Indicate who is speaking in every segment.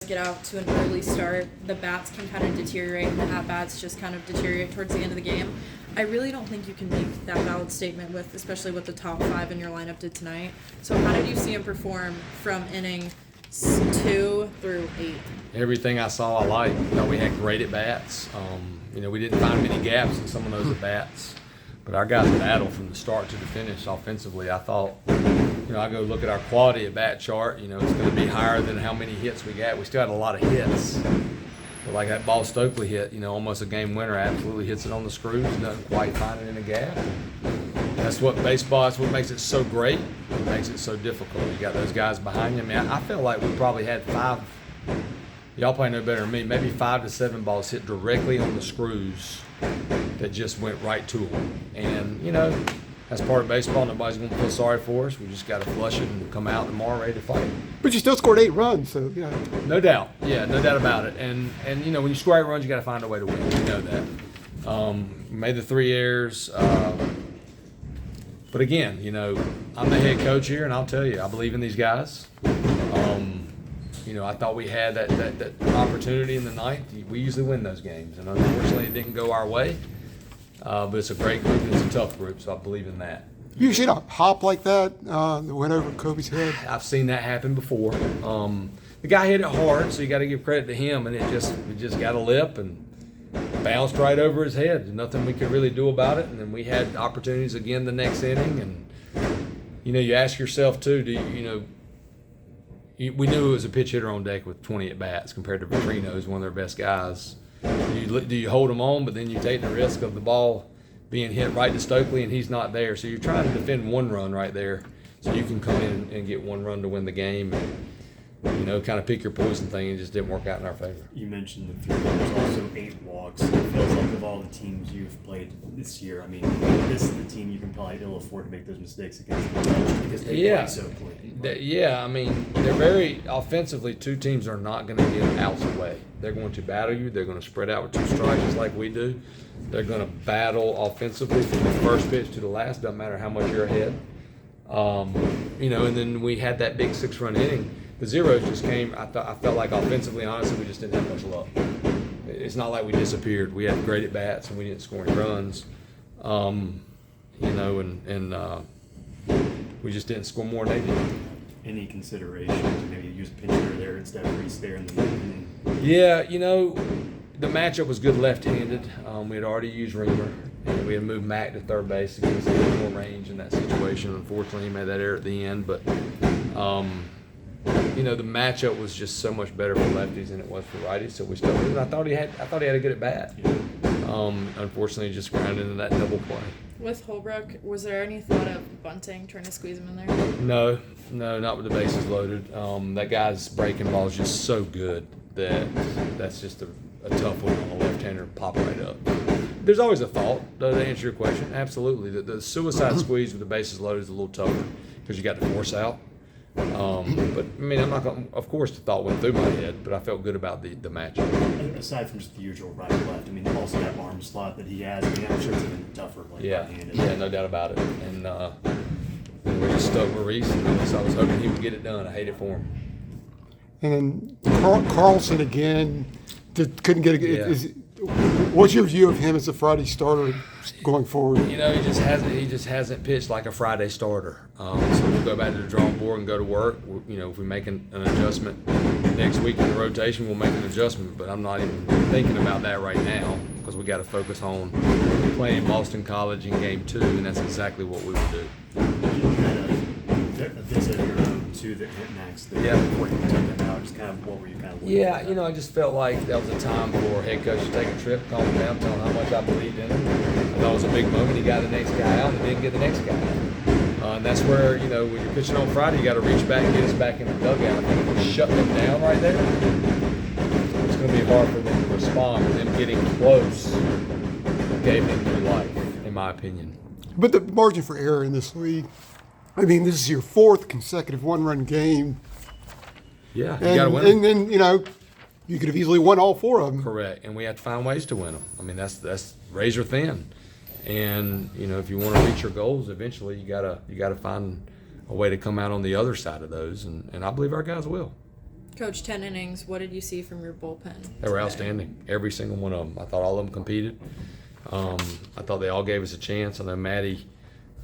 Speaker 1: get out to an early start, the bats can kind of deteriorate and the at-bats just kind of deteriorate towards the end of the game. I really don't think you can make that valid statement with, especially what the top five in your lineup did tonight. So how did you see him perform from inning 2 through 8?
Speaker 2: Everything I saw I liked. We had great at-bats. We didn't find many gaps in some of those at-bats. But our guys battled from the start to the finish offensively. I thought, I go look at our quality at bat chart. It's going to be higher than how many hits we got. We still had a lot of hits. But like that ball Stokely hit, almost a game winner, absolutely hits it on the screws, doesn't quite find it in the gap. That's what baseball, that's what makes it so great. It makes it so difficult. You got those guys behind you. I felt like we probably had five, y'all probably know better than me, maybe 5 to 7 balls hit directly on the screws that just went right to them. And, that's part of baseball. Nobody's going to feel sorry for us. We just got to flush it and come out tomorrow ready to fight.
Speaker 3: But you still scored 8 runs, so,
Speaker 2: No doubt. Yeah, no doubt about it. And when you score 8 runs, you got to find a way to win. We know that. Made the 3 errors. But again, I'm the head coach here, and I'll tell you, I believe in these guys. I thought we had that opportunity in the ninth. We usually win those games, and unfortunately it didn't go our way. But it's a great group and it's a tough group, so I believe in that.
Speaker 3: You seen a hop like that that went over Kobe's head?
Speaker 2: I've seen that happen before. The guy hit it hard, so you got to give credit to him, and it just got a lip and bounced right over his head. There's nothing we could really do about it, and then we had opportunities again the next inning, and you ask yourself too, we knew it was a pitch hitter on deck with 20 at bats compared to Vitrino, who's one of their best guys. Do you hold him on, but then you take the risk of the ball being hit right to Stokely and he's not there. So you're trying to defend 1 run right there so you can come in and get 1 run to win the game. And, kind of pick your poison thing. It just didn't work out in our favor.
Speaker 4: You mentioned the 3 runs, also 8 walks. It feels like of all the teams you've played this year, this is the team you can probably ill afford to make those mistakes against because they play so clean.
Speaker 2: They're very offensively. 2 teams are not going to get outs away. They're going to battle you. They're going to spread out with 2 strikes just like we do. They're going to battle offensively from the first pitch to the last. Doesn't matter how much you're ahead. And then we had that big 6-run inning. The zeros just came. I felt like offensively, honestly, we just didn't have much luck. It's not like we disappeared. We had great at bats and we didn't score any runs. We just didn't score more than they did.
Speaker 4: Any consideration to maybe use a pinch hitter there instead of Reese there in the inning?
Speaker 2: Yeah, the matchup was good left-handed. We had already used Reamer, and we had moved Mac to third base to give us a little more range in that situation. Unfortunately, he made that error at the end, but the matchup was just so much better for lefties than it was for righties. So we still. I thought he had a good at bat.
Speaker 4: Yeah.
Speaker 2: Unfortunately, just grounded into that double play.
Speaker 1: With Holbrook, was there any thought of bunting, trying to squeeze him in there?
Speaker 2: No, not with the bases loaded. That guy's breaking ball is just so good that's just a tough one on a left-hander to pop right up. There's always a thought, to answer your question. Absolutely. The suicide squeeze with the bases loaded is a little tougher because you got to force out. But I'm not going to, of course, the thought went through my head, but I felt good about the matchup.
Speaker 4: Aside from just the usual right and left, also that arm slot that he has, I'm sure it's even tougher, right-handed.
Speaker 2: Yeah, no doubt about it. And we're just stuck with Reese, and I was hoping he would get it done. I hate it for him.
Speaker 3: And then Carlson again couldn't get
Speaker 2: Yeah.
Speaker 3: What's your view of him as a Friday starter going forward?
Speaker 2: He just hasn't pitched like a Friday starter. So we'll go back to the drawing board and go to work. If we make an adjustment next week in the rotation, we'll make an adjustment. But I'm not even thinking about that right now because we got to focus on playing Boston College in Game 2, and that's exactly what we would do.
Speaker 4: You had a visit of your own too that hit next.
Speaker 2: Yeah.
Speaker 4: Before you took them out, just kind of what were you kind of looking
Speaker 2: Yeah,
Speaker 4: at?
Speaker 2: I just felt like that was a time for a head coach to take a trip, calm him down, tell him how much I believed in him. I thought it was a big moment. He got the next guy out and didn't get the next guy out. And that's where, when you're pitching on Friday, you got to reach back and get us back in the dugout. I think if we shut them down right there, it's going to be hard for them to respond. But them getting close gave them new life, in my opinion.
Speaker 3: But the margin for error in this league, this is your 4th consecutive 1-run game.
Speaker 2: Yeah, you got to win them.
Speaker 3: And then, you could have easily won all 4 of them.
Speaker 2: Correct, and we have to find ways to win them. That's razor thin. And if you want to reach your goals, eventually you gotta find a way to come out on the other side of those, and I believe our guys will.
Speaker 1: Coach, 10 innings. What did you see from your bullpen?
Speaker 2: They were
Speaker 1: today?
Speaker 2: outstanding, every single one of them. I thought all of them competed. I thought they all gave us a chance. I know Maddie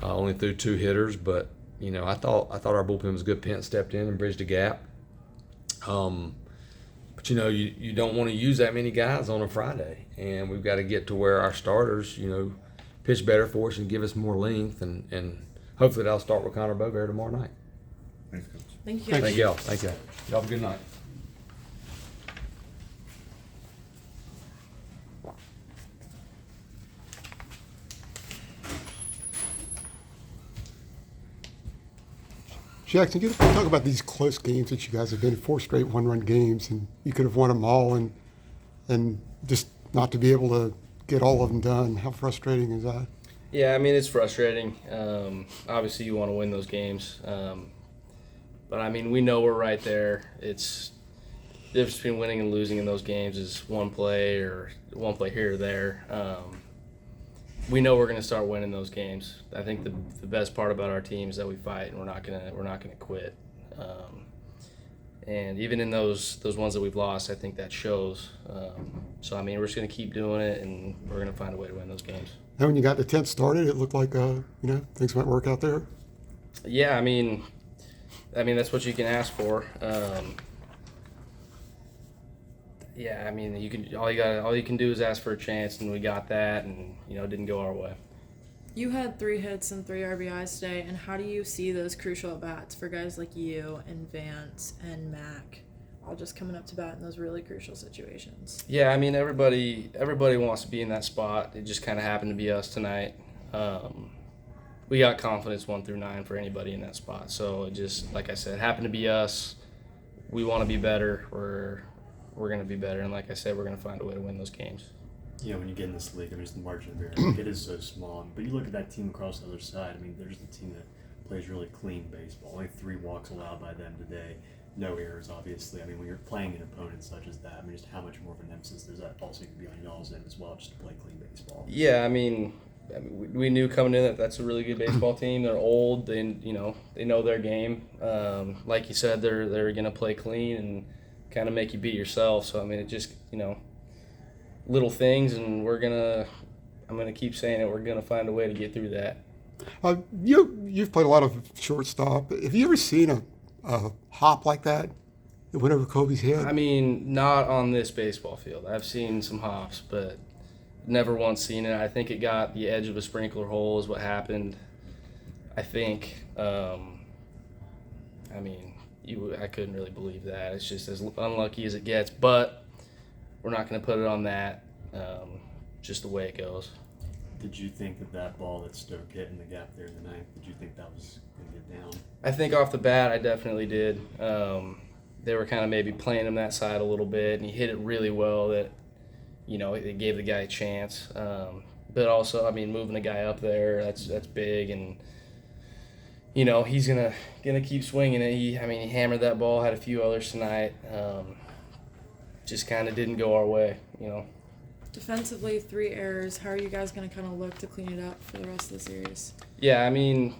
Speaker 2: only threw 2 hitters, but I thought our bullpen was good. Pent stepped in and bridged the gap. But you don't want to use that many guys on a Friday, and we've got to get to where our starters, pitch better for us and give us more length, and hopefully that'll start with Connor Bovair tomorrow night.
Speaker 5: Thanks, Coach.
Speaker 1: Thank you, Coach.
Speaker 2: Thank y'all. Thank you. Y'all have a good night.
Speaker 3: Jackson, you talk about these close games that you guys have been in, 4 straight one-run games, and you could have won them all, and just not to be able to get all of them done. How frustrating is that?
Speaker 6: Yeah, I mean, it's frustrating. Obviously, you want to win those games. But, I mean, we know we're right there. It's the difference between winning and losing in those games is one play here or there. We know we're going to start winning those games. I think the best part about our team is that we fight and we're not gonna quit. And even in those ones that we've lost, I think that shows. So I mean, we're just going to keep doing it, and we're going to find a way to win those games.
Speaker 3: And when you got the 10th started, it looked like things might work out there.
Speaker 6: Yeah, I mean that's what you can ask for. Yeah, I mean all you can do is ask for a chance, and we got that, and it didn't go our way.
Speaker 1: You had 3 hits and 3 RBIs today, and how do you see those crucial at-bats for guys like you and Vance and Mac, all just coming up to bat in those really crucial situations?
Speaker 6: Yeah, I mean everybody wants to be in that spot. It just kind of happened to be us tonight. We got confidence 1 through 9 for anybody in that spot. So it just, like I said, happened to be us. We want to be better. We're going to be better, and like I said, we're going to find a way to win those games.
Speaker 4: When you get in this league, I mean, just the margin of error, it is so small. But you look at that team across the other side. I mean, there's the team that plays really clean baseball. Only 3 walks allowed by them today. No errors, obviously. I mean, when you're playing an opponent such as that, I mean, just how much more of an emphasis does that also be on y'all's end as well, just to play clean baseball?
Speaker 6: Yeah, I mean, we knew coming in that that's a really good baseball team. They're old. They know their game. Like you said, they're going to play clean and kind of make you beat yourself. So I mean, it just little things, and I'm gonna keep saying it. We're gonna find a way to get through that.
Speaker 3: You've played a lot of shortstop. Have you ever seen a hop like that went over Kobe's head?
Speaker 6: I mean, not on this baseball field. I've seen some hops, but never once seen it. I think it got the edge of a sprinkler hole is what happened. I think. I mean, I couldn't really believe that. It's just as unlucky as it gets, but we're not going to put it on that. Just the way it goes.
Speaker 4: Did you think that ball that Stoke hit in the gap there in the 9th, did you think that was going to get down?
Speaker 6: I think off the bat, I definitely did. They were kind of maybe playing him that side a little bit, and he hit it really well that, it gave the guy a chance. But also, I mean, moving the guy up there, that's big, and he's gonna keep swinging it. He hammered that ball. Had a few others tonight. Just kind of didn't go our way.
Speaker 1: Defensively, 3 errors. How are you guys going to kind of look to clean it up for the rest of the series?
Speaker 6: Yeah, I mean,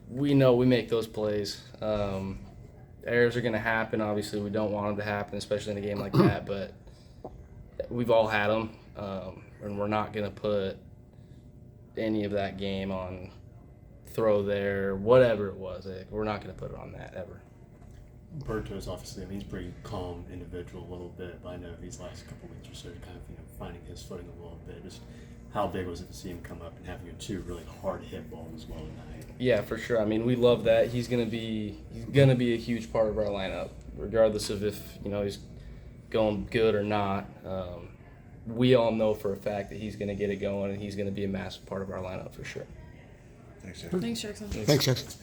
Speaker 6: we know we make those plays. Errors are going to happen. Obviously, we don't want them to happen, especially in a game like that. But we've all had them, and we're not going to put any of that game on throw there, whatever it was. We're not going to put it on that ever.
Speaker 4: Berto's obviously, he's a pretty calm individual a little bit, but I know these last couple weeks or so, kind of, finding his footing a little bit. Just how big was it to see him come up and having 2 really hard hit balls as well tonight?
Speaker 6: Yeah, for sure. I mean, we love that. He's gonna be a huge part of our lineup, regardless of if he's going good or not. We all know for a fact that he's gonna get it going, and he's gonna be a massive part of our lineup for sure.
Speaker 5: Thanks, Jackson.
Speaker 1: Thanks, Jackson.
Speaker 3: Thanks, Jackson.